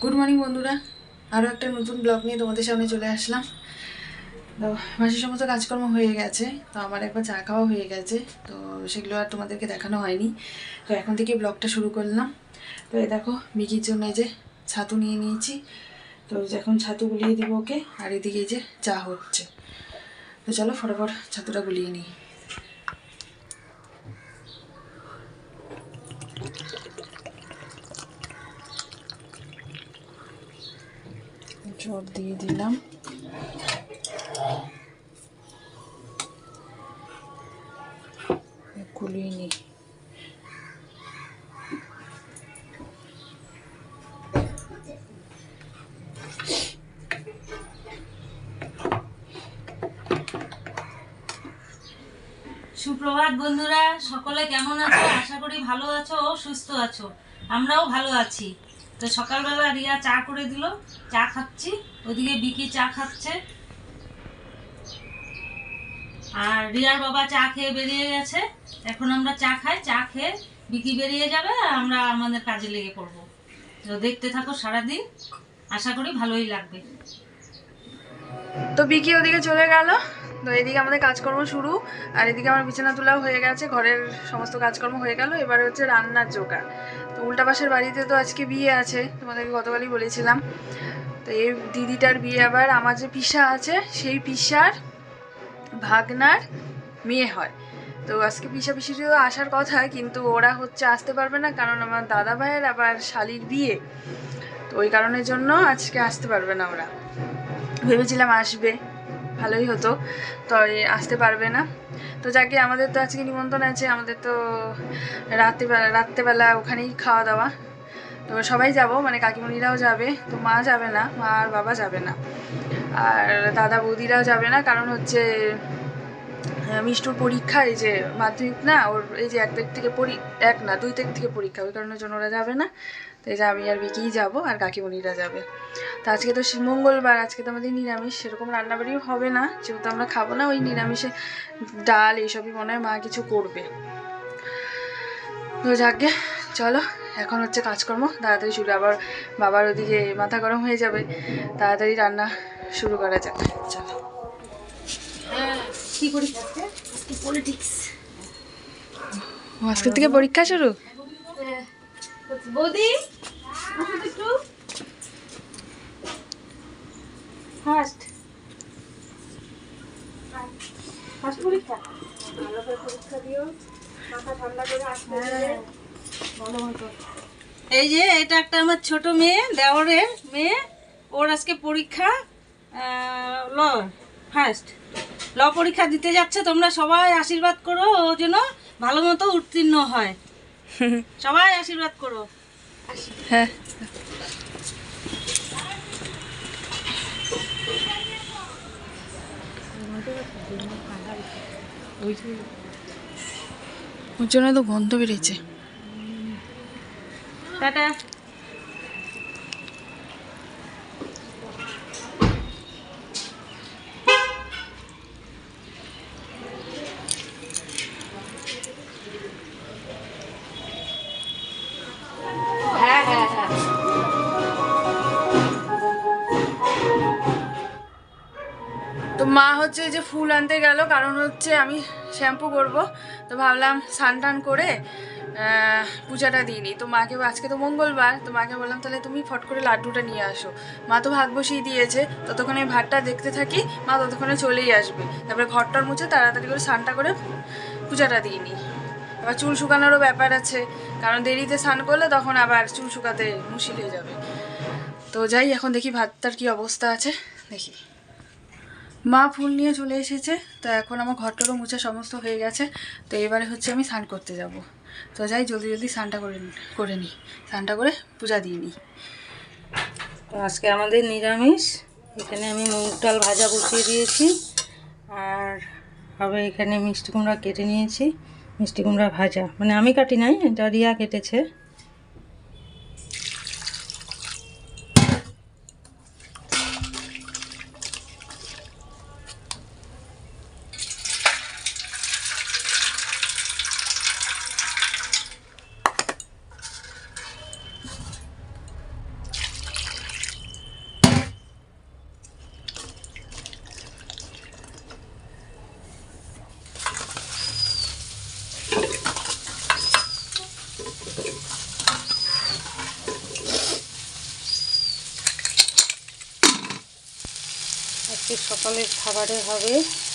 Good morning বন্ধুরা, আরও একটা নতুন ব্লগ নিয়ে তোমাদের সামনে চলে আসলাম। তো মাসের সমস্ত কাজকর্ম হয়ে গেছে, তো আমার একবার চা খাওয়া হয়ে গেছে, তো সেগুলো আর তোমাদেরকে দেখানো হয়নি। তো এখন থেকে ব্লগটা শুরু করলাম। তো এই দেখো মিকির জন্য এই যে ছাতু নিয়ে নিয়েছি, তো এখন ছাতু গুলিয়ে দিব ওকে, আর এদিকে এই যে চা হচ্ছে। তো চলো ফটাফট ছাতুটা গুলিয়ে নিই। জল দিয়ে দিলাম, গুলিয়ে নিই। সুপ্রভাত বন্ধুরা, সকলে কেমন আছো? আশা করি ভালো আছো ও সুস্থ আছো। আমরাও ভালো আছি। তো সকালবেলা রিয়া চা করে দিল, চা খাচ্ছি। ওদিকে বিকি চা খাচ্ছে, আর রিয়ার বাবা চা খেয়ে বেরিয়ে গেছে। এখন আমরা চা খাই, চা খেয়ে বিকি বেরিয়ে যাবে আর আমরা আমাদের কাজে লেগে পড়বো। তো দেখতে থাকো সারাদিন, আশা করি ভালোই লাগবে। তো বিকি ওদিকে চলে গেল, তো এদিকে আমাদের কাজকর্ম শুরু। আর এদিকে আমার বিছানা তোলাও হয়ে গেছে, ঘরের সমস্ত কাজকর্ম হয়ে গেল। এবারে হচ্ছে রান্নার জোগাড়। তো উল্টা পাশের বাড়িতে তো আজকে বিয়ে আছে, তোমাদেরকে গতকালই বলেছিলাম। তো এই দিদিটার বিয়ে, আবার আমার যে পিসা আছে সেই পিসার ভাগনার মেয়ে হয়। তো আজকে পিসা পিসিরও আসার কথা, কিন্তু ওরা হচ্ছে আসতে পারবে না, কারণ আমার দাদা ভাইয়ের আবার শালির বিয়ে। তো ওই কারণের জন্য আজকে আসতে পারবে না ওরা। ভেবেছিলাম আসবে, ভালোই হতো, তো আসতে পারবে না। তো যাকে আমাদের তো আজকে নিমন্ত্রণ আছে, আমাদের তো রাত্রেবেলা ওখানেই খাওয়া দাওয়া। তো সবাই যাব, মানে কাকিমণিরাও যাবে, তো মা যাবে না, মা আর বাবা যাবে না, আর দাদা বৌদিরাও যাবে না। কারণ হচ্ছে মিষ্টুর পরীক্ষা, এই যে মাধ্যমিক না ওর, এই যে 1 তারিখ থেকে 2 তারিখ থেকে পরীক্ষা, ওই কারণের জন্য ওরা যাবে না। তো এই যে আমি আর বিকিই যাবো, আর কাকিমণিরা যাবে। তো আজকে তো মঙ্গলবার, আজকে তো আমাদের নিরামিষ, সেরকম রান্নাবাড়িও হবে না, যেহেতু আমরা খাবো না। ওই নিরামিষে ডাল এইসবই মনে হয় মা কিছু করবে। তো যাকে চলো, এখন হচ্ছে কাজকর্ম তাড়াতাড়ি শুরু। আবার বাবার ওদিকে মাথা গরম হয়ে যাবে, তাড়াতাড়ি রান্না শুরু করা যাক। চলো। কি করি পলিটিক্স, আজকের থেকে পরীক্ষা শুরু। বৌদি একটু ফার্স্ট পরীক্ষা, ভালো করে পরীক্ষা দিও, মাথা ঠান্ডা করে আসতে হবে, ভালো মতো। এই যে এটা একটা আমার ছোট মেয়ে, দেওরের মেয়ে, ওর আজকে পরীক্ষা, ল ফার্স্ট ল পরীক্ষা দিতে যাচ্ছে। তোমরা সবাই আশীর্বাদ করো ও যেন ভালো মতো উত্তীর্ণ হয়, সবাই আশীর্বাদ করো। হ্যাঁ, ওর জন্য তো গন্ধ বেরিয়েছে। টাটা। হ্যাঁ হ্যাঁ হ্যাঁ, তো মা হচ্ছে এই যে ফুল আনতে গেল, কারণ হচ্ছে আমি শ্যাম্পু করব। তো ভাবলাম স্নান টান করে পূজাটা দিইনি। তো মাকে, আজকে তো মঙ্গলবার, তো মাকে বললাম তাহলে তুমি ফট করে লাড্ডুটা নিয়ে আসো। মা তো ভাত বসিয়ে দিয়েছে, ততক্ষণে আমি ভাতটা দেখতে থাকি, মা ততক্ষণে চলেই আসবে। তারপরে ঘরটার মুছে তাড়াতাড়ি করে স্নানটা করে পূজাটা দিইনি। আবার চুল শুকানোরও ব্যাপার আছে, কারণ দেরিতে স্নান করলে তখন আবার চুল শুকাতে মুশকিল হয়ে যাবে। তো যাই, এখন দেখি ভাতটার কি অবস্থা আছে দেখি। মা ফুল নিয়ে চলে এসেছে, তো এখন আমার ঘরটারও মুছা সমস্ত হয়ে গেছে। তো এবারে হচ্ছে আমি স্নান করতে যাব। তো যাই জলদি জলদি স্নানটা করে নিই, স্নানটা করে পূজা দিয়ে নিই। তো আজকে আমাদের নিরামিষ। এখানে আমি মুগ ডাল ভাজা বসিয়ে দিয়েছি, আর হবে এখানে মিষ্টি কুমড়া কেটে নিয়েছি। মিষ্টি কুমড়া ভাজা, মানে আমি কাটি নাই, এটা রিয়া কেটেছে। আজকে সকালের খাবারে হবে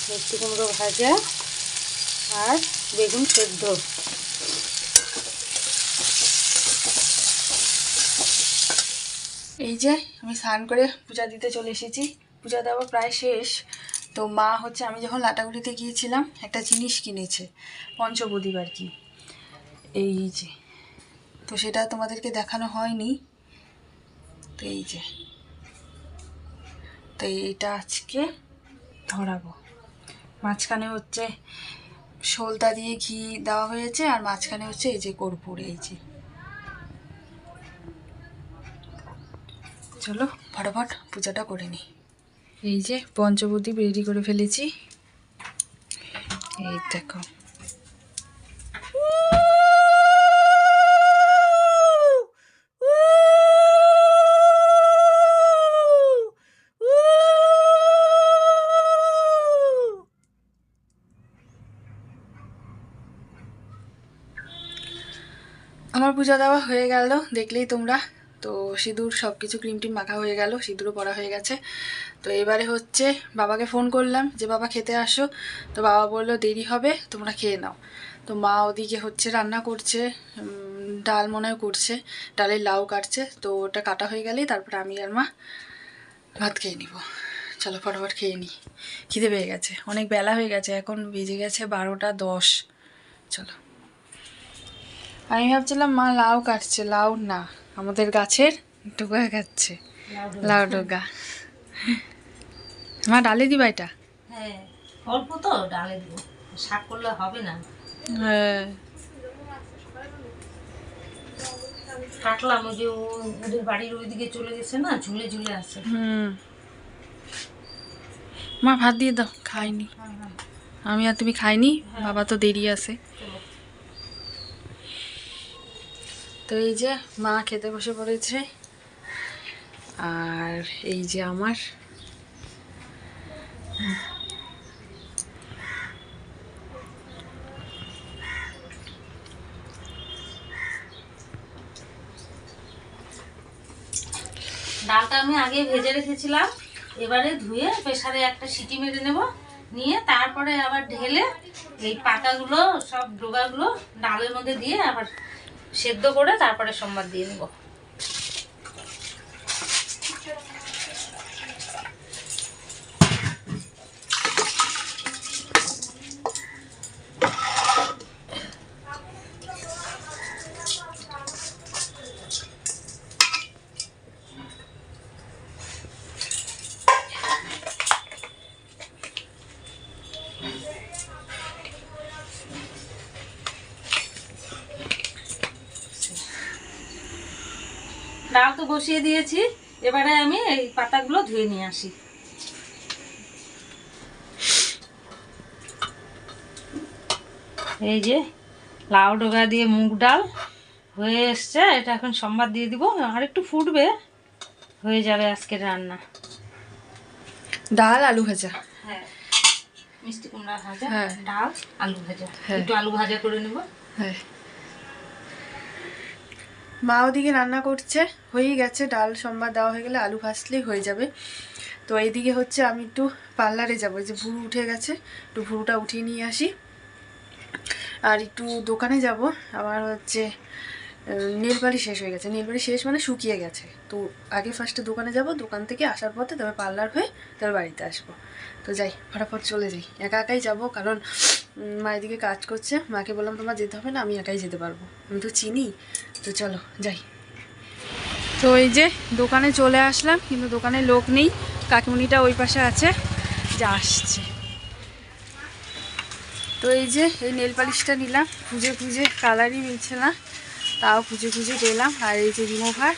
মিষ্টি কুমড়ো ভাজা আর বেগুন সেদ্ধ। এই যে আমি স্নান করে পূজা দিতে চলে এসেছি, পূজা দেওয়া প্রায় শেষ। তো মা হচ্ছে আমি যখন লাটাগুড়িতে গিয়েছিলাম একটা জিনিস কিনেছে পঞ্চপ্রদীপ আর কি, এই যে, তো সেটা তোমাদেরকে দেখানো হয়নি। তো এই যে, তো এইটা আজকে ধরাবো। মাঝখানে হচ্ছে সলতা দিয়ে ঘি দেওয়া হয়েছে আর মাঝখানে হচ্ছে এই যে কর্পূর, এই যে। চলো ফটাফট পূজাটা করে নিই। এই যে পঞ্চপ্রদীপ রেডি করে ফেলেছি, এই দেখো। আমার পূজা দেওয়া হয়ে গেল, দেখলেই তোমরা। তো সিঁদুর সব কিছু ক্রিম টিম মাখা হয়ে গেল, সিঁদুরও পরা হয়ে গেছে। তো এবারে হচ্ছে বাবাকে ফোন করলাম যে বাবা খেতে আসো। তো বাবা বললো দেরি হবে, তোমরা খেয়ে নাও। তো মা ওদিকে হচ্ছে রান্না করছে, ডাল মনে হয় করছে, ডালের লাউ কাটছে। তো ওটা কাটা হয়ে গেলেই তারপরে আমি আর মা ভাত খেয়ে নিব। চলো ফটাফট খেয়ে নিই, খিদে পেয়ে গেছে, অনেক বেলা হয়ে গেছে, এখন বেজে গেছে 12টা 10। চলো। আমি ভাবছিলাম মা লাউ কাটছে, লাউ না, আমাদের গাছের ডোগা খাচ্ছে, লাউ ডোগা। মা ডালে দিবা এটা? হ্যাঁ অল্প তো ডালে দিব, শাক করলে হবে না। হ্যাঁ কাটলাম, ওই যে ওদের বাড়ির ওইদিকে চলে গেছে না, ঝুলে ঝুলে আছে। মা ভাত দিয়ে দাও, খাইনি আমি আর তুমি খাইনি, বাবা তো দেরি আছে। তো এই যে মা খেতে বসে পড়েছে, আর এই যে আমার ডালটা আমি আগে ভেজে রেখেছিলাম, এবারে ধুয়ে প্রেসারে একটা সিটি মেরে নেব, নিয়ে তারপরে আবার ঢেলে এই পাতাগুলো সব ডোগাগুলো ডালের মধ্যে দিয়ে আবার সেদ্ধ করে তারপরে সোমবার দিয়ে নেব। ডাল তো বসিয়ে দিয়েছি, এবারে আমি এই পাতাগুলো ধুয়ে নিয়ে আসি। এই যে লাউ ডোগা দিয়ে মুগ ডাল হয়ে এসছে, এটা এখন সোমবার দিয়ে দিব, আর একটু ফুটবে, হয়ে যাবে আজকের রান্না। ডাল আলু ভাজা, হ্যাঁ মিষ্টি কুমড়া ভাজা, হ্যাঁ, ডাল আলু ভাজা, হ্যাঁ, একটু আলু ভাজা করে নেব। হ্যাঁ। মা ওদিকে রান্না করছে, হয়েই গেছে, ডাল সোমবার দেওয়া হয়ে গেলে আলু ভাজলেই হয়ে যাবে। তো এইদিকে হচ্ছে আমি একটু পার্লারে যাবো, যে ভুরু উঠে গেছে, একটু ভুরুটা উঠিয়ে নিয়ে আসি। আর একটু দোকানে যাব, আমার হচ্ছে নেল পালিশ শেষ হয়ে গেছে, নেল পালিশ শেষ মানে শুকিয়ে গেছে। তো আগে ফার্স্টে দোকানে যাব, দোকান থেকে আসার পথে তারপর পার্লার হয়ে তারপর বাড়িতে আসবো। তো যাই, ফটাফট চলে যাই, একা একাই যাব, কারণ মা এদিকে কাজ করছে। মাকে বললাম তোমার যেতে হবে না, আমি একাই যেতে পারবো, আমি তো চিনি। তো চলো যাই। তো এই যে দোকানে চলে আসলাম, কিন্তু দোকানে লোক নেই, কাকিমণিটা ওই পাশে আছে, যা আসছে। তো এই যে এই নেল পালিশটা নিলাম, খুঁজে খুঁজে, কালারই মিলছে না, তাও খুঁজে খুঁজে পেলাম। আর এই যে রিমুভার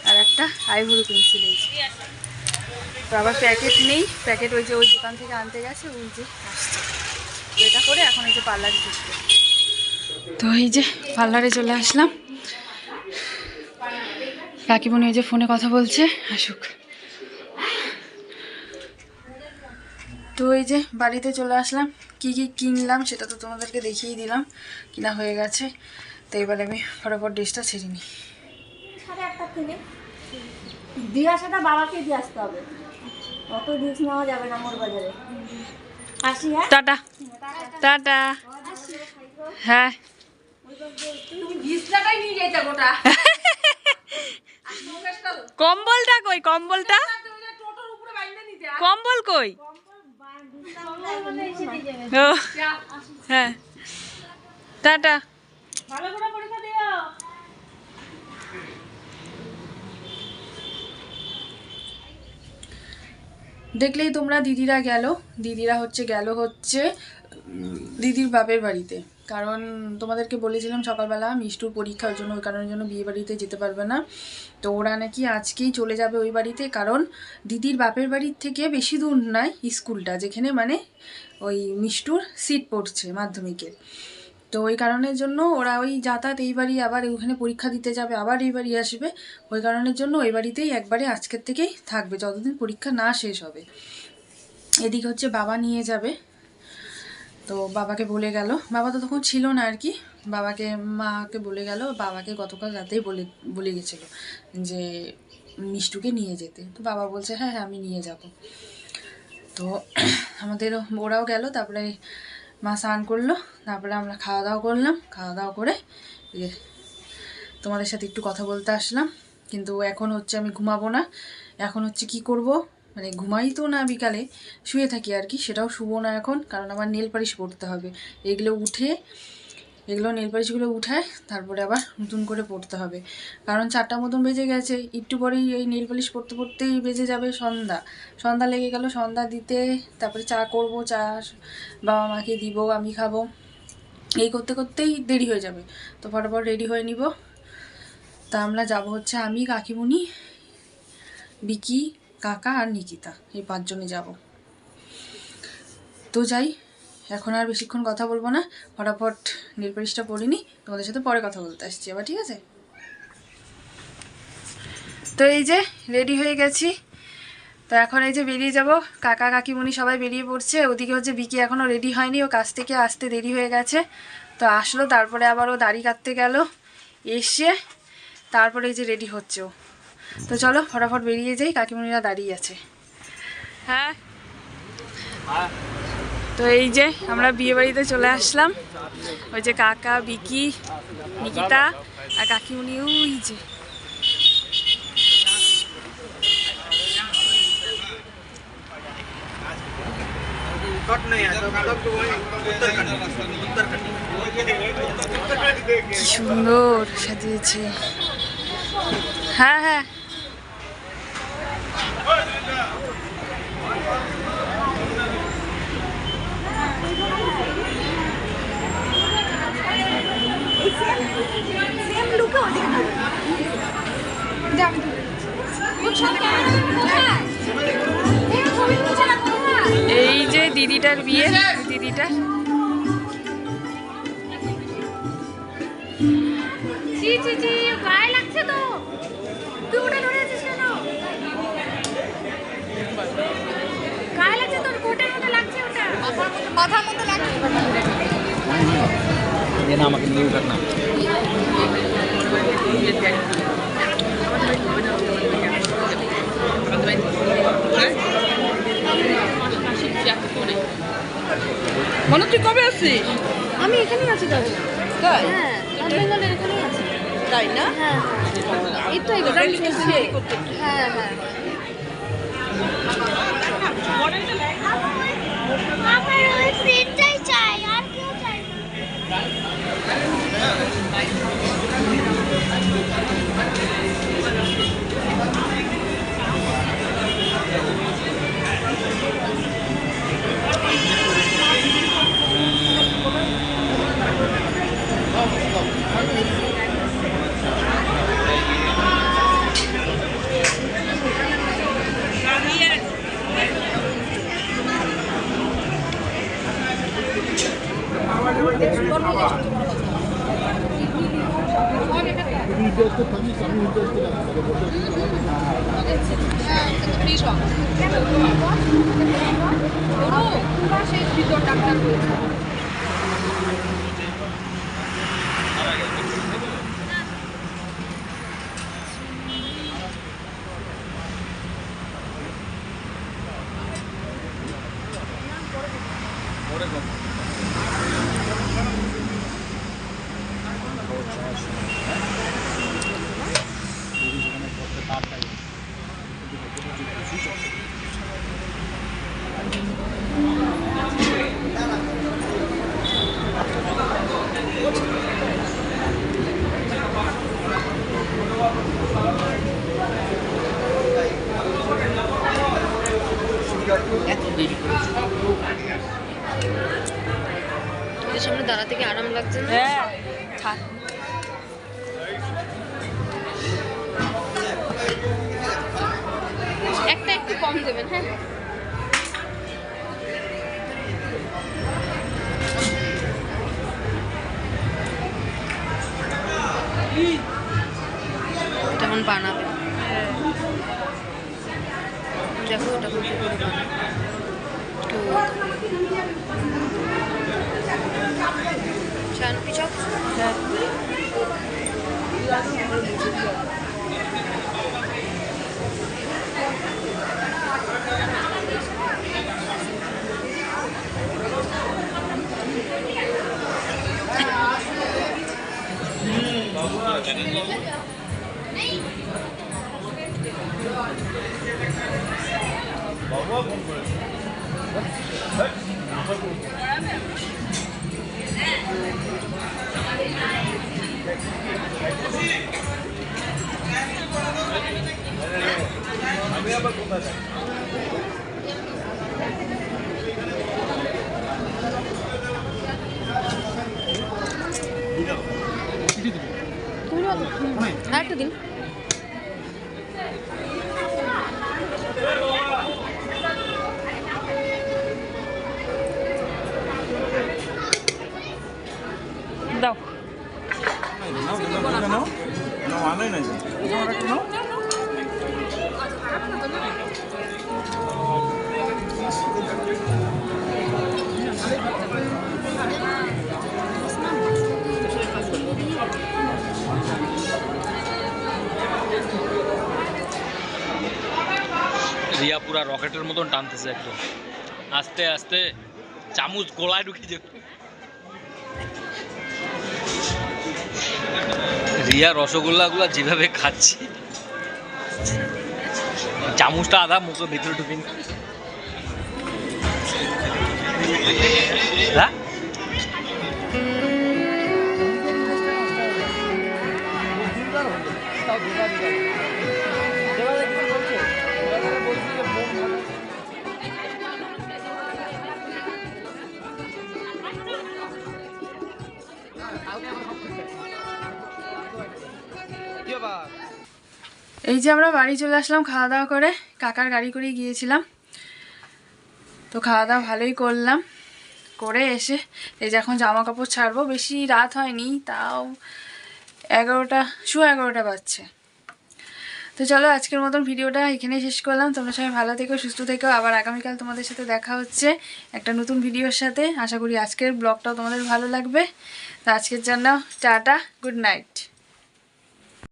আর একটা আইভরি পেন্সিল, এই যে। তো আবার প্যাকেট নেই, প্যাকেট ওই যে ওই দোকান থেকে আনতে গেছে, ওই যে আসছে। তো এটা করে এখন এই যে পার্লারে ঢুকবে। তো এই যে পার্লারে চলে আসলাম, কাকিমণি ওই যে ফোনে কথা বলছে, আসুক। তো এই যে বাড়িতে চলে আসলাম, কি কি কিনলাম সেটা তো তোমাদেরকে দেখিয়েই দিলাম, কিনা হয়ে গেছে। তো এবার আমি ফটাফট ড্রেসটা ছেড়ে নিই। দিয়ে আসাটা বাবাকে দিয়ে আসতে হবে। অত রিস্ক নেওয়া যাবে না মোর বাজারে। আসি, হ্যাঁ টাটা টাটা। হ্যাঁ কম্বলটা কই? কম্বলটা কম্বল কই? ও হ্যাঁ টাটা। ভালো করে পরীক্ষা দিও। দেখলেই তোমরা দিদিরা গেল হচ্ছে দিদির বাপের বাড়িতে। কারণ তোমাদেরকে বলেছিলাম সকালবেলা মিষ্টুর পরীক্ষার জন্য, ওই কারণের জন্য বিয়ে বাড়িতে যেতে পারবে না। তো ওরা নাকি আজকেই চলে যাবে ওই বাড়িতে, কারণ দিদির বাপের বাড়ির থেকে বেশি দূর নয় স্কুলটা, যেখানে মানে ওই মিষ্টুর সিট পড়ছে মাধ্যমিকের। তো ওই কারণের জন্য ওরা ওই যাতায়াত এই বাড়ি, আবার ওখানে পরীক্ষা দিতে যাবে, আবার এই বাড়ি আসবে। ওই কারণের জন্য ওই বাড়িতেই একবারে আজকের থেকেই থাকবে যতদিন পরীক্ষা না শেষ হবে। এদিকে হচ্ছে বাবা নিয়ে যাবে। তো বাবাকে বলে গেল, বাবা তো তখন ছিল না আর কি, মাকে বলে গেল, বাবাকে গতকাল রাতেই বলে গেছিলো যে মিষ্টুকে নিয়ে যেতে। তো বাবা বলছে হ্যাঁ হ্যাঁ আমি নিয়ে যাব। তো আমাদের ওরাও গেল, তারপরে মা স্নান করলো, তারপরে আমরা খাওয়া দাওয়া করলাম। খাওয়া দাওয়া করে তোমাদের সাথে একটু কথা বলতে আসলাম। কিন্তু এখন হচ্ছে আমি ঘুমাবো না, এখন হচ্ছে কি করব, মানে ঘুমাই তো না, বিকালে শুয়ে থাকি আর কি, সেটাও শুবো না এখন, কারণ আমার নেল পালিশ পরতে হবে। নেল পালিশগুলো উঠায় তারপরে আবার নতুন করে পরতে হবে, কারণ 4টা মতন বেজে গেছে। একটু পরেই এই নেল পালিশ পরতেই বেজে যাবে সন্ধ্যা লেগে গেল। সন্ধ্যা দিতে তারপরে চা করব, চা বাবা মাকে দিব, আমি খাবো, এই করতে করতেই দেরি হয়ে যাবে। তো ফটাফট রেডি হয়ে নিব। তা আমরা যাব হচ্ছে আমি, কাকিমুনি, বিকি, কাকা আর নিকিতা, এই 5 জনে যাব। তো যাই, এখন আর বেশিক্ষণ কথা বলবো না, ফটাফট নেল পালিশটা পরে নিই, তোমাদের সাথে পরে কথা বলতে আসছি আবার, ঠিক আছে? তো এই যে রেডি হয়ে গেছি। তো এখন এই যে বেরিয়ে যাব, কাকা কাকিমুনি সবাই বেরিয়ে পড়ছে। ওদিকে হচ্ছে বিকি এখনও রেডি হয়নি, ও কাছ থেকে আসতে দেরি হয়ে গেছে। তো আসলো, তারপরে আবার ও দাড়ি কাটতে গেল, এসে তারপরে এই যে রেডি হচ্ছে ও। তো চলো ফটাফট বেরিয়ে যাই, কাকিমুনিরা দাঁড়িয়ে আছে। হ্যাঁ তো এই যে আমরা বিয়ে বাড়িতে চলে আসলাম। ওই যে কাকা, বিকি, নিকিতা আর কাকিমুনি ওই যে। কি সুন্দর সাজিয়েছে। হ্যাঁ হ্যাঁ এই যে দিদিটার বিয়ে, দিদিটা গায়ে লাগছে তো, তুই ওটা ধরে আছিস কেন? গায়ে লাগছে তোর, কোটের মধ্যে লাগছে ওটা, মাথার মধ্যে লাগছে। ये नाम के लिए करना মনে তুই কবে আসছিস? আমি এখানেই আছি তবে। তাই? হ্যাঁ, বেঙ্গলের এখানেই আছি। তাই না? হ্যাঁ এই তো এখানে হ্যাঁ হ্যাঁ। আমার ওই ফ্রেন্ডটাই চাই, আর কেউ চাই না। তোদের সামনে দাঁড়াতে কি আরাম লাগছে না? হ্যাঁ থাক। একটা একটু কম দেবেন, হ্যাঁ। তখন বানাবে, দেখো ওটা করে বানাবে। তো শান পিছক আর একটা দিন। দাও রিয়া পুরা রকেটের মতন টানতেছে একদম আস্তে আস্তে, চামচ গলায় ঢুকে যাবে। রিয়া রসগোল্লাগুলো যেভাবে খাচ্ছি, চামচটা আধা মুখের ভিতরে ঢুকিনি। হ্যাঁ এই যে আমরা বাড়ি চলে আসলাম খাওয়া দাওয়া করে, কাকার গাড়ি করেই গিয়েছিলাম। তো খাওয়া দাওয়া ভালোই করলাম, করে এসে এই যে এখন জামা কাপড় ছাড়বো। বেশি রাত হয়নি, তাও 11টা 11:15 বাজছে। তো চলো আজকের মতন ভিডিওটা এখানেই শেষ করলাম। তোমরা সবাই ভালো থেকো, সুস্থ থেকো। আবার আগামীকাল তোমাদের সাথে দেখা হচ্ছে একটা নতুন ভিডিওর সাথে। আশা করি আজকের ব্লগটাও তোমাদের ভালো লাগবে। তো আজকের জন্য টাটা, গুড নাইট।